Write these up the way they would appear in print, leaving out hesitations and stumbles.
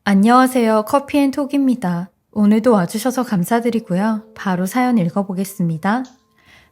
안녕하세요. 커피앤톡입니다. 오늘도 와주셔서 감사드리고요. 바로 사연 읽어보겠습니다.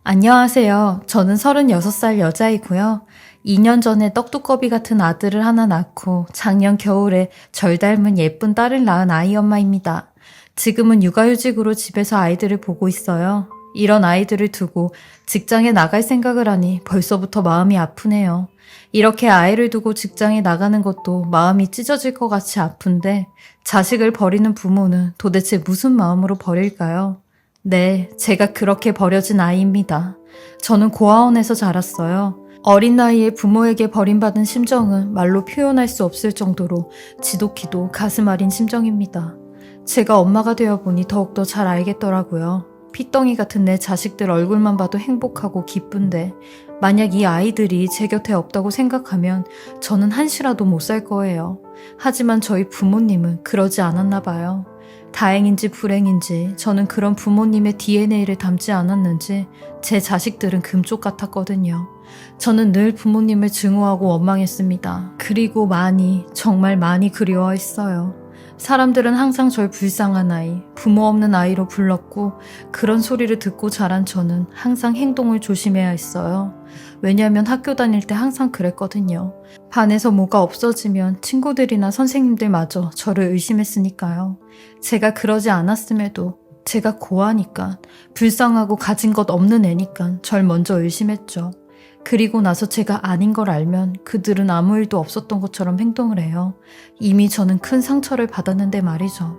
안녕하세요. 저는 36살 여자이고요. 2년 전에 떡두꺼비 같은 아들을 하나 낳고 작년 겨울에 절 닮은 예쁜 딸을 낳은 아이 엄마입니다. 지금은 육아휴직으로 집에서 아이들을 보고 있어요. 이런 아이들을 두고 직장에 나갈 생각을 하니 벌써부터 마음이 아프네요. 이렇게 아이를 두고 직장에 나가는 것도 마음이 찢어질 것 같이 아픈데 자식을 버리는 부모는 도대체 무슨 마음으로 버릴까요? 네, 제가 그렇게 버려진 아이입니다. 저는 고아원에서 자랐어요. 어린 나이에 부모에게 버림받은 심정은 말로 표현할 수 없을 정도로 지독히도 가슴 아린 심정입니다. 제가 엄마가 되어보니 더욱더 잘 알겠더라고요. 피덩이 같은 내 자식들 얼굴만 봐도 행복하고 기쁜데 만약 이 아이들이 제 곁에 없다고 생각하면 저는 한시라도 못 살 거예요. 하지만 저희 부모님은 그러지 않았나 봐요. 다행인지 불행인지 저는 그런 부모님의 DNA를 담지 않았는지 제 자식들은 금쪽 같았거든요. 저는 늘 부모님을 증오하고 원망했습니다. 그리고 정말 많이 그리워했어요. 사람들은 항상 절 불쌍한 아이, 부모 없는 아이로 불렀고 그런 소리를 듣고 자란 저는 항상 행동을 조심해야 했어요. 왜냐하면 학교 다닐 때 항상 그랬거든요. 반에서 뭐가 없어지면 친구들이나 선생님들마저 저를 의심했으니까요. 제가 그러지 않았음에도 제가 고아니까 불쌍하고 가진 것 없는 애니까 절 먼저 의심했죠. 그리고 나서 제가 아닌 걸 알면 그들은 아무 일도 없었던 것처럼 행동을 해요. 이미 저는 큰 상처를 받았는데 말이죠.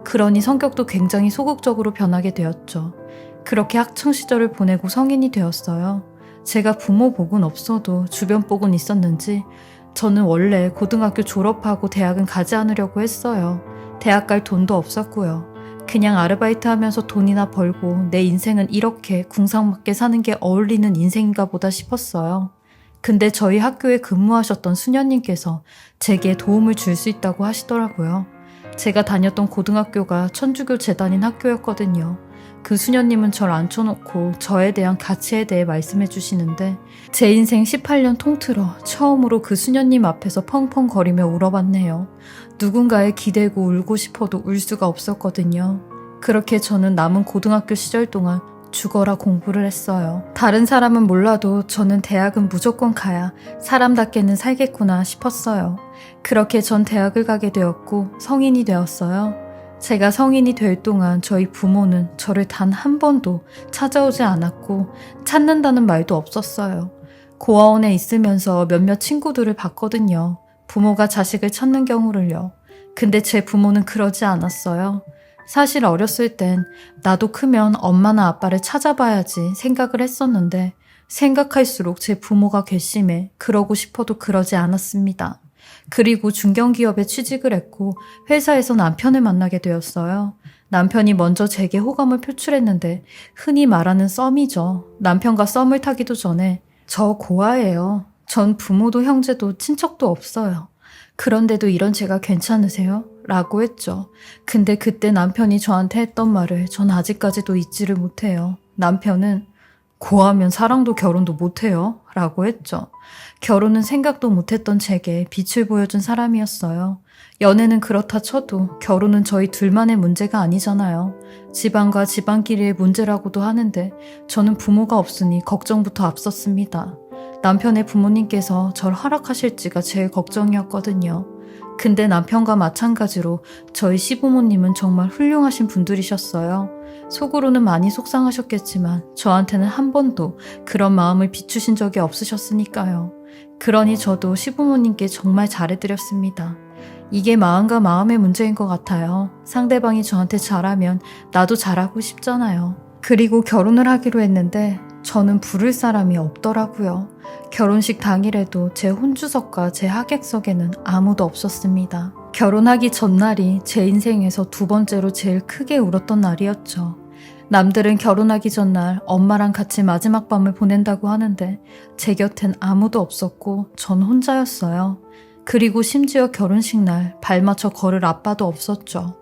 그러니 성격도 굉장히 소극적으로 변하게 되었죠. 그렇게 학창시절을 보내고 성인이 되었어요. 제가 부모 복은 없어도 주변 복은 있었는지 저는 원래 고등학교 졸업하고 대학은 가지 않으려고 했어요. 대학 갈 돈도 없었고요. 그냥 아르바이트 하면서 돈이나 벌고 내 인생은 이렇게 궁상맞게 사는 게 어울리는 인생인가 보다 싶었어요. 근데 저희 학교에 근무하셨던 수녀님께서 제게 도움을 줄 수 있다고 하시더라고요. 제가 다녔던 고등학교가 천주교 재단인 학교였거든요. 그 수녀님은 절 앉혀놓고 저에 대한 가치에 대해 말씀해 주시는데 제 인생 18년 통틀어 처음으로 그 수녀님 앞에서 펑펑거리며 울어봤네요. 누군가에 기대고 울고 싶어도 울 수가 없었거든요. 그렇게 저는 남은 고등학교 시절 동안 죽어라 공부를 했어요. 다른 사람은 몰라도 저는 대학은 무조건 가야 사람답게는 살겠구나 싶었어요. 그렇게 전 대학을 가게 되었고 성인이 되었어요. 제가 성인이 될 동안 저희 부모는 저를 단 한 번도 찾아오지 않았고 찾는다는 말도 없었어요. 고아원에 있으면서 몇몇 친구들을 봤거든요. 부모가 자식을 찾는 경우를요. 근데 제 부모는 그러지 않았어요. 사실 어렸을 땐 나도 크면 엄마나 아빠를 찾아봐야지 생각을 했었는데 생각할수록 제 부모가 괘씸해 그러고 싶어도 그러지 않았습니다. 그리고 중견기업에 취직을 했고 회사에서 남편을 만나게 되었어요. 남편이 먼저 제게 호감을 표출했는데 흔히 말하는 썸이죠. 남편과 썸을 타기도 전에 저 고아예요. 전 부모도 형제도 친척도 없어요. 그런데도 이런 제가 괜찮으세요? 라고 했죠. 근데 그때 남편이 저한테 했던 말을 전 아직까지도 잊지를 못해요. 남편은 고아면 사랑도 결혼도 못해요? 라고 했죠. 결혼은 생각도 못했던 제게 빛을 보여준 사람이었어요. 연애는 그렇다 쳐도 결혼은 저희 둘만의 문제가 아니잖아요. 집안과 집안끼리의 문제라고도 하는데 저는 부모가 없으니 걱정부터 앞섰습니다. 남편의 부모님께서 절 허락하실지가 제일 걱정이었거든요. 근데 남편과 마찬가지로 저희 시부모님은 정말 훌륭하신 분들이셨어요. 속으로는 많이 속상하셨겠지만 저한테는 한 번도 그런 마음을 비추신 적이 없으셨으니까요. 그러니 저도 시부모님께 정말 잘해드렸습니다. 이게 마음과 마음의 문제인 것 같아요. 상대방이 저한테 잘하면 나도 잘하고 싶잖아요. 그리고 결혼을 하기로 했는데 저는 부를 사람이 없더라고요. 결혼식 당일에도 제 혼주석과 제 하객석에는 아무도 없었습니다. 결혼하기 전날이 제 인생에서 두 번째로 제일 크게 울었던 날이었죠. 남들은 결혼하기 전날 엄마랑 같이 마지막 밤을 보낸다고 하는데 제 곁엔 아무도 없었고 전 혼자였어요. 그리고 심지어 결혼식 날 발맞춰 걸을 아빠도 없었죠.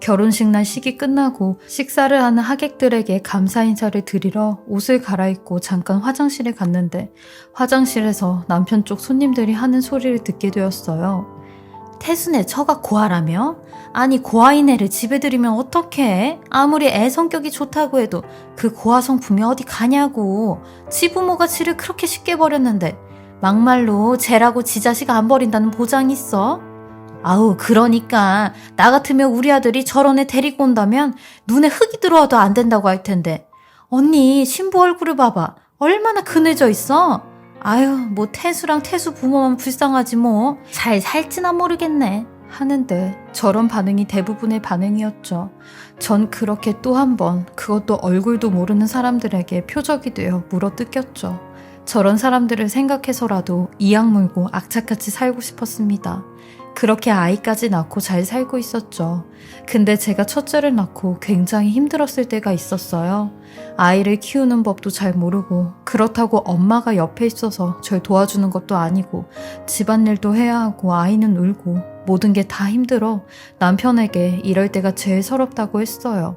결혼식 날 식이 끝나고 식사를 하는 하객들에게 감사 인사를 드리러 옷을 갈아입고 잠깐 화장실에 갔는데 화장실에서 남편 쪽 손님들이 하는 소리를 듣게 되었어요. 태순의 처가 고아라며? 아니 고아인 애를 집에 들이면 어떡해? 아무리 애 성격이 좋다고 해도 그 고아 성품이 어디 가냐고. 지 부모가 지를 그렇게 쉽게 버렸는데 막말로 쟤라고 지 자식 안 버린다는 보장이 있어? 아우 그러니까 나 같으면 우리 아들이 저런 애 데리고 온다면 눈에 흙이 들어와도 안 된다고 할 텐데. 언니 신부 얼굴을 봐봐. 얼마나 그늘져 있어? 아유 뭐 태수랑 태수 부모만 불쌍하지 뭐. 잘 살지나 모르겠네 하는데 저런 반응이 대부분의 반응이었죠. 전 그렇게 또 한 번 그것도 얼굴도 모르는 사람들에게 표적이 되어 물어뜯겼죠. 저런 사람들을 생각해서라도 이악 물고 악착같이 살고 싶었습니다. 그렇게 아이까지 낳고 잘 살고 있었죠. 근데 제가 첫째를 낳고 굉장히 힘들었을 때가 있었어요. 아이를 키우는 법도 잘 모르고 그렇다고 엄마가 옆에 있어서 절 도와주는 것도 아니고 집안일도 해야 하고 아이는 울고 모든 게 다 힘들어 남편에게 이럴 때가 제일 서럽다고 했어요.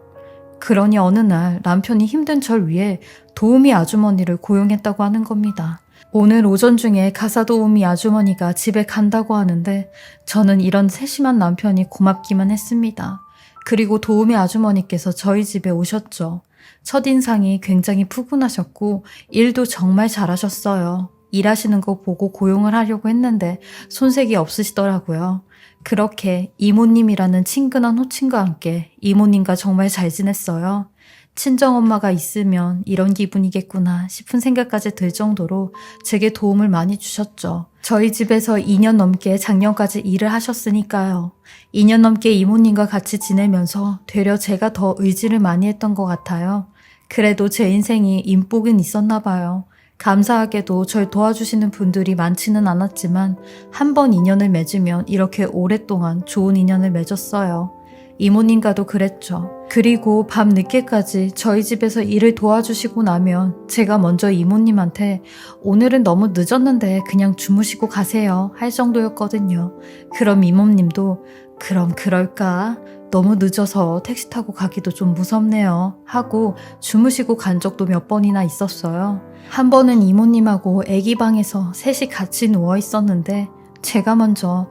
그러니 어느 날 남편이 힘든 절 위해 도우미 아주머니를 고용했다고 하는 겁니다. 오늘 오전 중에 가사 도우미 아주머니가 집에 간다고 하는데 저는 이런 세심한 남편이 고맙기만 했습니다. 그리고 도우미 아주머니께서 저희 집에 오셨죠. 첫인상이 굉장히 푸근하셨고 일도 정말 잘하셨어요. 일하시는 거 보고 고용을 하려고 했는데 손색이 없으시더라고요. 그렇게 이모님이라는 친근한 호칭과 함께 이모님과 정말 잘 지냈어요. 친정엄마가 있으면 이런 기분이겠구나 싶은 생각까지 들 정도로 제게 도움을 많이 주셨죠. 저희 집에서 2년 넘게 작년까지 일을 하셨으니까요. 2년 넘게 이모님과 같이 지내면서 되려 제가 더 의지를 많이 했던 것 같아요. 그래도 제 인생이 인복은 있었나 봐요. 감사하게도 절 도와주시는 분들이 많지는 않았지만 한 번 인연을 맺으면 이렇게 오랫동안 좋은 인연을 맺었어요. 이모님과도 그랬죠. 그리고 밤 늦게까지 저희 집에서 일을 도와주시고 나면 제가 먼저 이모님한테 오늘은 너무 늦었는데 그냥 주무시고 가세요 할 정도였거든요. 그럼 이모님도 그럼 그럴까? 너무 늦어서 택시 타고 가기도 좀 무섭네요 하고 주무시고 간 적도 몇 번이나 있었어요. 한 번은 이모님하고 애기 방에서 셋이 같이 누워 있었는데 제가 먼저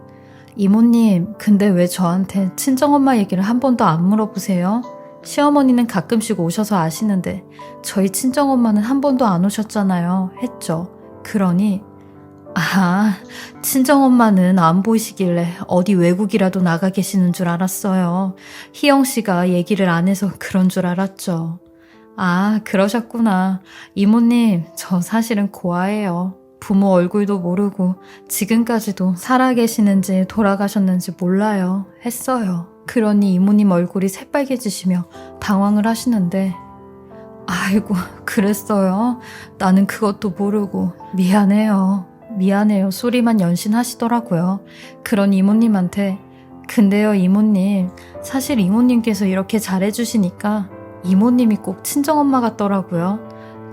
이모님, 근데 왜 저한테 친정엄마 얘기를 한 번도 안 물어보세요? 시어머니는 가끔씩 오셔서 아시는데 저희 친정엄마는 한 번도 안 오셨잖아요. 했죠. 그러니 친정엄마는 안 보이시길래 어디 외국이라도 나가 계시는 줄 알았어요. 희영 씨가 얘기를 안 해서 그런 줄 알았죠. 아, 그러셨구나. 이모님, 저 사실은 고아예요. 부모 얼굴도 모르고 지금까지도 살아계시는지 돌아가셨는지 몰라요. 했어요. 그러니 이모님 얼굴이 새빨개지시며 당황을 하시는데 아이고, 그랬어요? 나는 그것도 모르고 미안해요. 소리만 연신하시더라고요. 그런 이모님한테 근데요 이모님, 사실 이모님께서 이렇게 잘해주시니까 이모님이 꼭 친정엄마 같더라고요.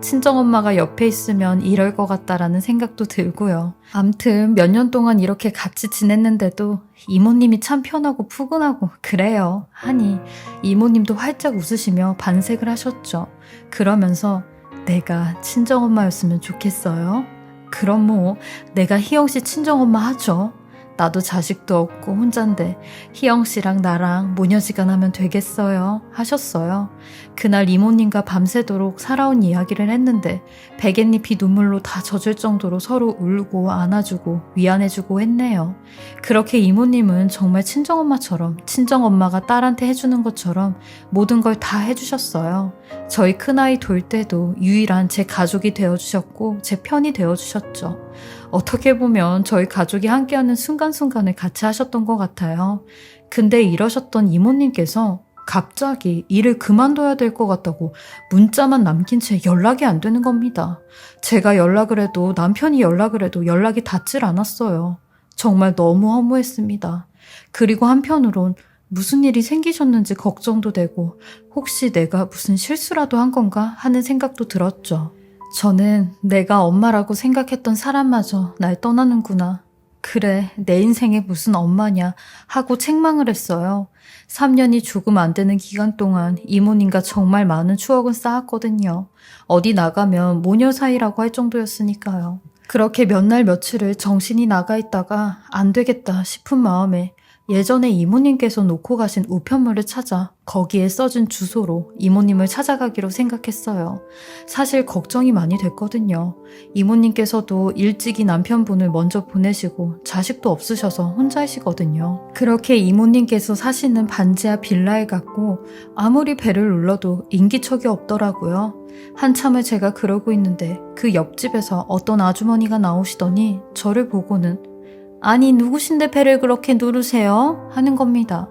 친정엄마가 옆에 있으면 이럴 것 같다라는 생각도 들고요. 암튼 몇 년 동안 이렇게 같이 지냈는데도 이모님이 참 편하고 푸근하고 그래요 하니 이모님도 활짝 웃으시며 반색을 하셨죠. 그러면서 내가 친정엄마였으면 좋겠어요. 그럼 뭐 내가 희영씨 친정엄마 하죠. 나도 자식도 없고 혼잔데 희영씨랑 나랑 모녀지간하면 되겠어요 하셨어요. 그날 이모님과 밤새도록 살아온 이야기를 했는데 베갯잎이 눈물로 다 젖을 정도로 서로 울고 안아주고 위안해주고 했네요. 그렇게 이모님은 정말 친정엄마처럼 친정엄마가 딸한테 해주는 것처럼 모든 걸 다 해주셨어요. 저희 큰아이 돌 때도 유일한 제 가족이 되어주셨고 제 편이 되어주셨죠. 어떻게 보면 저희 가족이 함께하는 순간순간을 같이 하셨던 것 같아요. 근데 이러셨던 이모님께서 갑자기 일을 그만둬야 될 것 같다고 문자만 남긴 채 연락이 안 되는 겁니다. 제가 연락을 해도 남편이 연락을 해도 연락이 닿질 않았어요. 정말 너무 허무했습니다. 그리고 한편으론 무슨 일이 생기셨는지 걱정도 되고 혹시 내가 무슨 실수라도 한 건가 하는 생각도 들었죠. 저는 내가 엄마라고 생각했던 사람마저 날 떠나는구나. 그래, 내 인생에 무슨 엄마냐 하고 책망을 했어요. 3년이 조금 안 되는 기간 동안 이모님과 정말 많은 추억은 쌓았거든요. 어디 나가면 모녀 사이라고 할 정도였으니까요. 그렇게 몇 날 며칠을 정신이 나가 있다가 안 되겠다 싶은 마음에 예전에 이모님께서 놓고 가신 우편물을 찾아 거기에 써준 주소로 이모님을 찾아가기로 생각했어요. 사실 걱정이 많이 됐거든요. 이모님께서도 일찍이 남편분을 먼저 보내시고 자식도 없으셔서 혼자이시거든요. 그렇게 이모님께서 사시는 반지하 빌라에 갔고 아무리 배를 눌러도 인기척이 없더라고요. 한참을 제가 그러고 있는데 그 옆집에서 어떤 아주머니가 나오시더니 저를 보고는 아니 누구신데 배를 그렇게 누르세요? 하는 겁니다.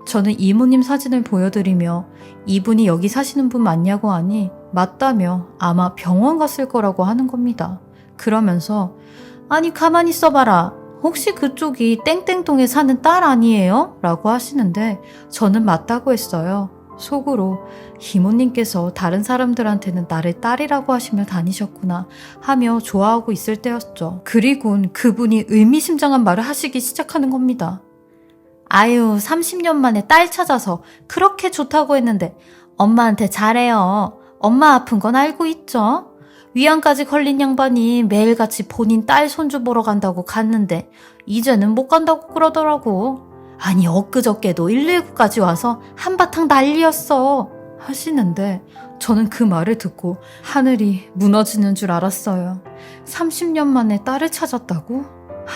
저는 이모님 사진을 보여드리며 이분이 여기 사시는 분 맞냐고 하니 맞다며 아마 병원 갔을 거라고 하는 겁니다. 그러면서 아니 가만히 있어봐라. 혹시 그쪽이 땡땡동에 사는 딸 아니에요? 라고 하시는데 저는 맞다고 했어요. 속으로 이모님께서 다른 사람들한테는 나를 딸이라고 하시며 다니셨구나 하며 좋아하고 있을 때였죠. 그리곤 그분이 의미심장한 말을 하시기 시작하는 겁니다. 아유 30년 만에 딸 찾아서 그렇게 좋다고 했는데 엄마한테 잘해요. 엄마 아픈 건 알고 있죠? 위암까지 걸린 양반이 매일같이 본인 딸 손주 보러 간다고 갔는데 이제는 못 간다고 그러더라고. 아니 엊그저께도 119까지 와서 한바탕 난리였어 하시는데 저는 그 말을 듣고 하늘이 무너지는 줄 알았어요. 30년 만에 딸을 찾았다고?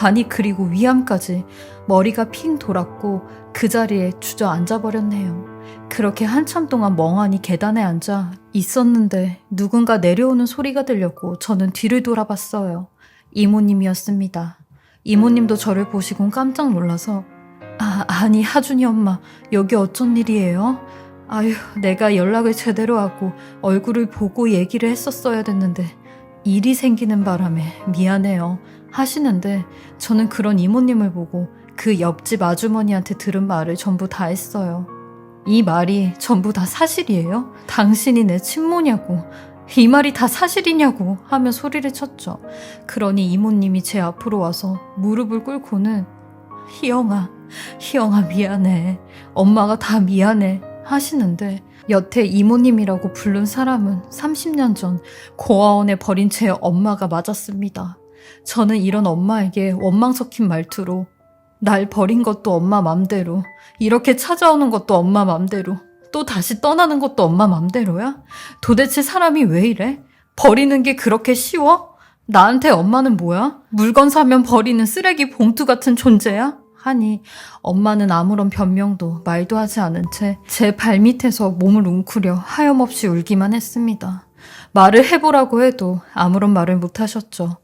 아니 그리고 위암까지 머리가 핑 돌았고 그 자리에 주저앉아 버렸네요. 그렇게 한참 동안 멍하니 계단에 앉아 있었는데 누군가 내려오는 소리가 들렸고 저는 뒤를 돌아봤어요. 이모님이었습니다. 이모님도 저를 보시곤 깜짝 놀라서 아니 하준이 엄마 여기 어쩐 일이에요? 아유 내가 연락을 제대로 하고 얼굴을 보고 얘기를 했었어야 됐는데 일이 생기는 바람에 미안해요 하시는데 저는 그런 이모님을 보고 그 옆집 아주머니한테 들은 말을 전부 다 했어요. 이 말이 전부 다 사실이에요? 당신이 내 친모냐고 이 말이 다 사실이냐고 하며 소리를 쳤죠. 그러니 이모님이 제 앞으로 와서 무릎을 꿇고는 희영아 미안해. 엄마가 다 미안해 하시는데 여태 이모님이라고 부른 사람은 30년 전 고아원에 버린 제 엄마가 맞았습니다. 저는 이런 엄마에게 원망 섞인 말투로 날 버린 것도 엄마 맘대로 이렇게 찾아오는 것도 엄마 맘대로 또 다시 떠나는 것도 엄마 맘대로야? 도대체 사람이 왜 이래? 버리는 게 그렇게 쉬워? 나한테 엄마는 뭐야? 물건 사면 버리는 쓰레기 봉투 같은 존재야? 하니 엄마는 아무런 변명도 말도 하지 않은 채 제 발밑에서 몸을 웅크려 하염없이 울기만 했습니다. 말을 해보라고 해도 아무런 말을 못하셨죠.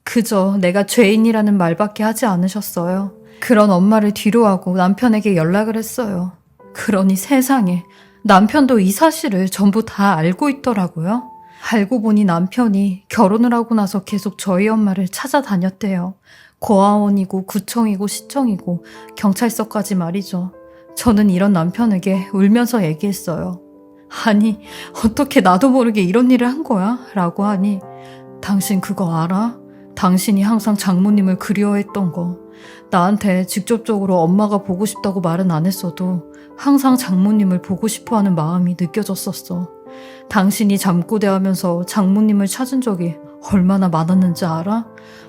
그저 내가 죄인이라는 말밖에 하지 않으셨어요. 그런 엄마를 뒤로하고 남편에게 연락을 했어요. 그러니 세상에 남편도 이 사실을 전부 다 알고 있더라고요. 알고 보니 남편이 결혼을 하고 나서 계속 저희 엄마를 찾아다녔대요. 고아원이고 구청이고 시청이고 경찰서까지 말이죠. 저는 이런 남편에게 울면서 얘기했어요. 아니 어떻게 나도 모르게 이런 일을 한 거야? 라고 하니 당신 그거 알아? 당신이 항상 장모님을 그리워했던 거. 나한테 직접적으로 엄마가 보고 싶다고 말은 안 했어도 항상 장모님을 보고 싶어하는 마음이 느껴졌었어. 당신이 잠꼬대하면서 장모님을 찾은 적이 얼마나 많았는지 알아?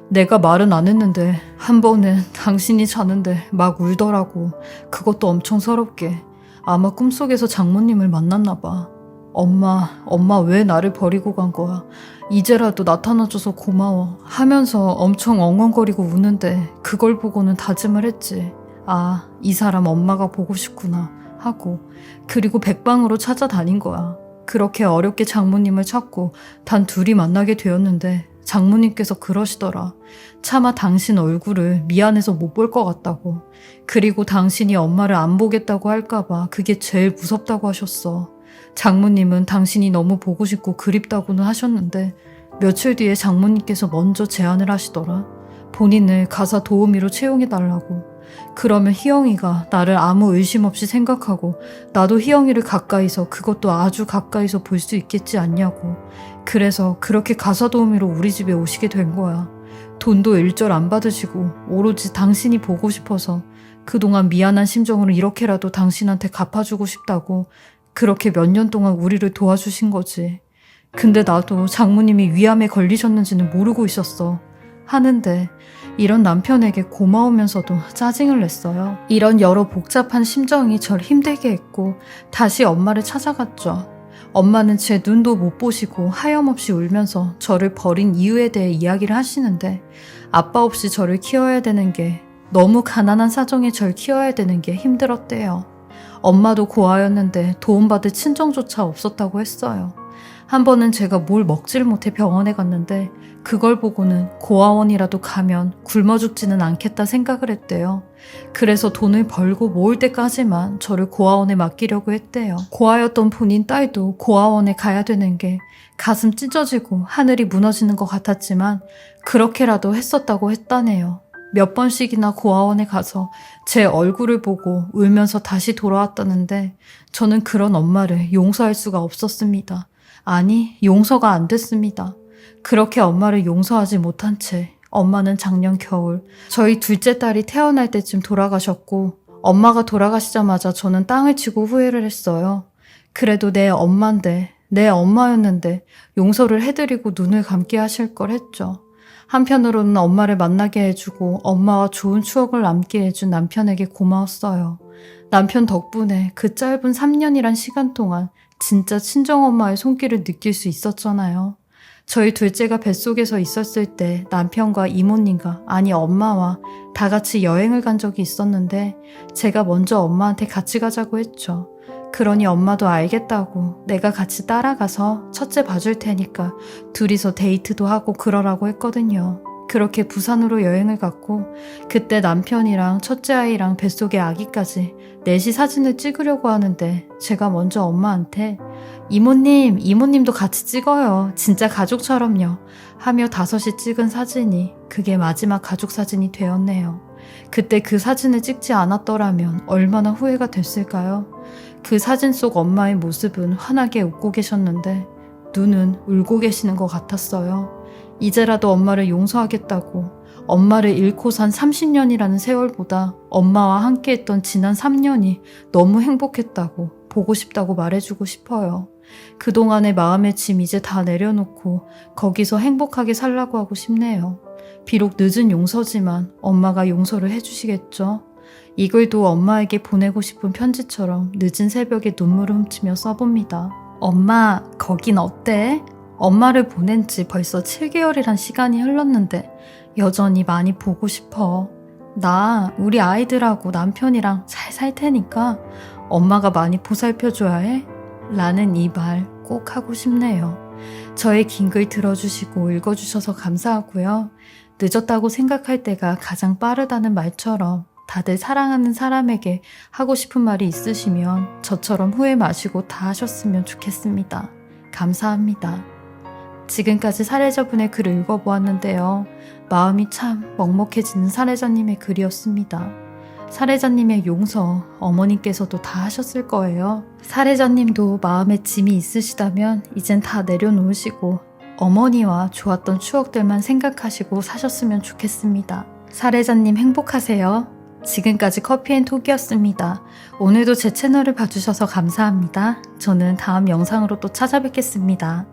내가 말은 안 했는데 한 번은 당신이 자는데 막 울더라고. 그것도 엄청 서럽게. 아마 꿈속에서 장모님을 만났나 봐. 엄마 왜 나를 버리고 간 거야? 이제라도 나타나줘서 고마워 하면서 엄청 엉엉거리고 우는데 그걸 보고는 다짐을 했지. 아, 이 사람 엄마가 보고 싶구나 하고 그리고 백방으로 찾아다닌 거야. 그렇게 어렵게 장모님을 찾고 단 둘이 만나게 되었는데 장모님께서 그러시더라. 차마 당신 얼굴을 미안해서 못 볼 것 같다고. 그리고 당신이 엄마를 안 보겠다고 할까봐 그게 제일 무섭다고 하셨어. 장모님은 당신이 너무 보고 싶고 그립다고는 하셨는데 며칠 뒤에 장모님께서 먼저 제안을 하시더라. 본인을 가사 도우미로 채용해달라고. 그러면 희영이가 나를 아무 의심 없이 생각하고 나도 희영이를 가까이서 그것도 아주 가까이서 볼 수 있겠지 않냐고. 그래서 그렇게 가사 도우미로 우리 집에 오시게 된 거야. 돈도 일절 안 받으시고 오로지 당신이 보고 싶어서 그동안 미안한 심정으로 이렇게라도 당신한테 갚아주고 싶다고 그렇게 몇 년 동안 우리를 도와주신 거지. 근데 나도 장모님이 위암에 걸리셨는지는 모르고 있었어. 하는데 이런 남편에게 고마우면서도 짜증을 냈어요. 이런 여러 복잡한 심정이 절 힘들게 했고 다시 엄마를 찾아갔죠. 엄마는 제 눈도 못 보시고 하염없이 울면서 저를 버린 이유에 대해 이야기를 하시는데 아빠 없이 저를 키워야 되는 게 너무 가난한 사정에 절 키워야 되는 게 힘들었대요. 엄마도 고아였는데 도움받을 친정조차 없었다고 했어요. 한 번은 제가 뭘 먹질 못해 병원에 갔는데 그걸 보고는 고아원이라도 가면 굶어 죽지는 않겠다 생각을 했대요. 그래서 돈을 벌고 모을 때까지만 저를 고아원에 맡기려고 했대요. 고아였던 본인 딸도 고아원에 가야 되는 게 가슴 찢어지고 하늘이 무너지는 것 같았지만 그렇게라도 했었다고 했다네요. 몇 번씩이나 고아원에 가서 제 얼굴을 보고 울면서 다시 돌아왔다는데 저는 그런 엄마를 용서할 수가 없었습니다. 아니, 용서가 안 됐습니다. 그렇게 엄마를 용서하지 못한 채 엄마는 작년 겨울 저희 둘째 딸이 태어날 때쯤 돌아가셨고 엄마가 돌아가시자마자 저는 땅을 치고 후회를 했어요. 그래도 내 엄마인데, 내 엄마였는데 용서를 해드리고 눈을 감게 하실 걸 했죠. 한편으로는 엄마를 만나게 해주고 엄마와 좋은 추억을 남게 해준 남편에게 고마웠어요. 남편 덕분에 그 짧은 3년이란 시간 동안 진짜 친정엄마의 손길을 느낄 수 있었잖아요. 저희 둘째가 뱃속에서 있었을 때 남편과 이모님과 아니 엄마와 다 같이 여행을 간 적이 있었는데 제가 먼저 엄마한테 같이 가자고 했죠. 그러니 엄마도 알겠다고 내가 같이 따라가서 첫째 봐줄 테니까 둘이서 데이트도 하고 그러라고 했거든요. 그렇게 부산으로 여행을 갔고 그때 남편이랑 첫째 아이랑 뱃속의 아기까지 넷이 사진을 찍으려고 하는데 제가 먼저 엄마한테 이모님도 같이 찍어요. 진짜 가족처럼요. 하며 5이 찍은 사진이 그게 마지막 가족 사진이 되었네요. 그때 그 사진을 찍지 않았더라면 얼마나 후회가 됐을까요? 그 사진 속 엄마의 모습은 환하게 웃고 계셨는데 눈은 울고 계시는 것 같았어요. 이제라도 엄마를 용서하겠다고 엄마를 잃고 산 30년이라는 세월보다 엄마와 함께했던 지난 3년이 너무 행복했다고 보고 싶다고 말해주고 싶어요. 그동안의 마음의 짐 이제 다 내려놓고 거기서 행복하게 살라고 하고 싶네요. 비록 늦은 용서지만 엄마가 용서를 해주시겠죠? 이 글도 엄마에게 보내고 싶은 편지처럼 늦은 새벽에 눈물을 훔치며 써봅니다. 엄마, 거긴 어때? 엄마를 보낸 지 벌써 7개월이란 시간이 흘렀는데 여전히 많이 보고 싶어. 나 우리 아이들하고 남편이랑 잘 살 테니까 엄마가 많이 보살펴줘야 해? 라는 이 말 꼭 하고 싶네요. 저의 긴 글 들어주시고 읽어주셔서 감사하고요. 늦었다고 생각할 때가 가장 빠르다는 말처럼 다들 사랑하는 사람에게 하고 싶은 말이 있으시면 저처럼 후회 마시고 다 하셨으면 좋겠습니다. 감사합니다. 지금까지 사례자분의 글을 읽어보았는데요. 마음이 참 먹먹해지는 사례자님의 글이었습니다. 사례자님의 용서 어머님께서도 다 하셨을 거예요. 사례자님도 마음에 짐이 있으시다면 이젠 다 내려놓으시고 어머니와 좋았던 추억들만 생각하시고 사셨으면 좋겠습니다. 사례자님 행복하세요. 지금까지 커피앤톡이었습니다. 오늘도 제 채널을 봐주셔서 감사합니다. 저는 다음 영상으로 또 찾아뵙겠습니다.